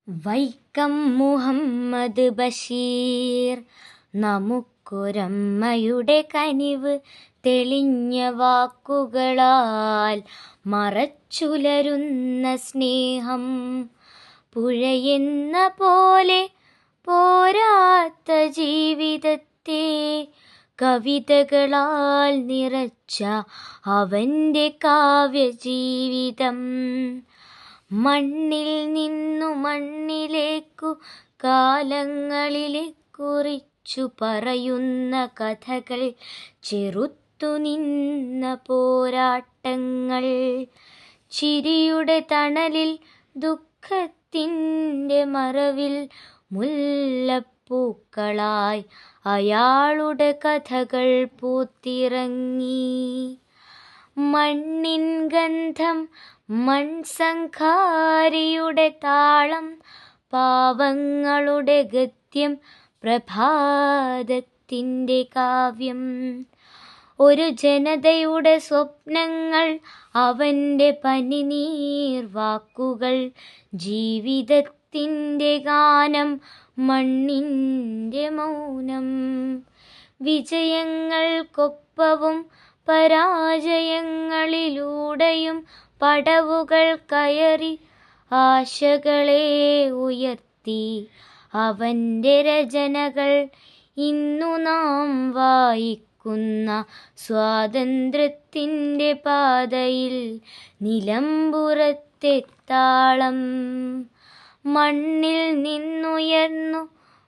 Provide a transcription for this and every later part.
വൈക്കം മുഹമ്മദ് ബഷീർ നമുക്കൊരമ്മയുടെ കനിവ് തെളിഞ്ഞ വാക്കുകളാൽ മറച്ചുലരുന്ന സ്നേഹം പുഴയെന്ന പോലെ പോരാത്ത ജീവിതത്തെ കവിതകളാൽ നിറച്ച അവൻ്റെ കാവ്യജീവിതം മണ്ണിൽ നിന്നു മണ്ണിലേക്കു കാലങ്ങളിലെ കുറിച്ചു പറയുന്ന കഥകൾ, ചെറുത്തു നിന്ന പോരാട്ടങ്ങൾ, ചിരിയുടെ തണലിൽ ദുഃഖത്തിൻ്റെ മറവിൽ മുല്ലപ്പൂക്കളായി അയാളുടെ കഥകൾ പൂത്തിറങ്ങി. മണ്ണിൻ ഗന്ധം, മൺസംഖാരിയുടെ താളം, പാവങ്ങളുടെ ഗദ്യം, പ്രഭാതത്തിൻ്റെ കാവ്യം, ഒരു ജനതയുടെ സ്വപ്നങ്ങൾ, അവൻ്റെ പനിനീർ വാക്കുകൾ, ജീവിതത്തിൻ്റെ ഗാനം, മണ്ണിൻ്റെ മൗനം, വിജയങ്ങൾക്കൊപ്പവും പരാജയങ്ങളിലൂടെയും പടവുകൾ കയറി ആശകളെ ഉയർത്തി അവൻ്റെ രചനകൾ ഇന്നു നാം വായിക്കുന്ന സ്വാതന്ത്ര്യത്തിൻ്റെ പാതയിൽ നിലമ്പുറത്തെ താളം. മണ്ണിൽ നിന്നുയർന്നു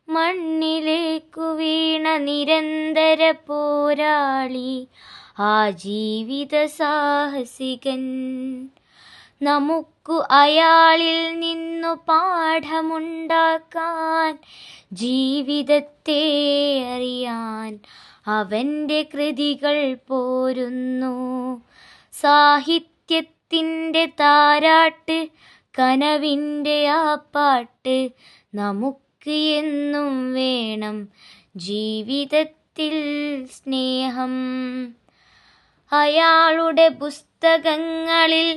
മണ്ണിലേക്കു വീണ നിരന്തര പോരാളി, ആ ജീവിത സാഹസികൻ. നമുക്കു അയാളിൽ നിന്നു പാഠമുണ്ടാക്കാൻ, ജീവിതത്തെ അറിയാൻ അവൻ്റെ കൃതികൾ പോരുന്നു. സാഹിത്യത്തിൻ്റെ താരാട്ട്, കനവിൻ്റെ ആ പാട്ട്, നമുക്ക് എന്നും വേണം ജീവിതത്തിൽ സ്നേഹം. അയാളുടെ പുസ്തകങ്ങളിൽ,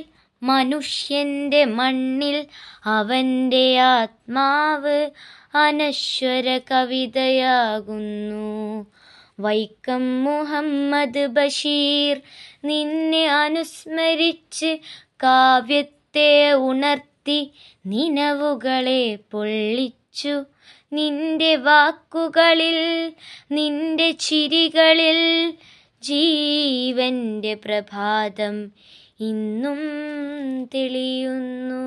മനുഷ്യൻ്റെ മണ്ണിൽ അവൻ്റെ ആത്മാവ് അനശ്വര കവിതയാകുന്നു. വൈക്കം മുഹമ്മദ് ബഷീർ നിന്നെ അനുസ്മരിച്ച് കാവ്യത്തെ ഉണർത്തി നിനവുകളെ പൊള്ളിച്ചു. നിന്റെ വാക്കുകളിൽ, നിന്റെ ചിരികളിൽ ജീവന്റെ പ്രഭാതം ഇന്നും തെളിയുന്നു.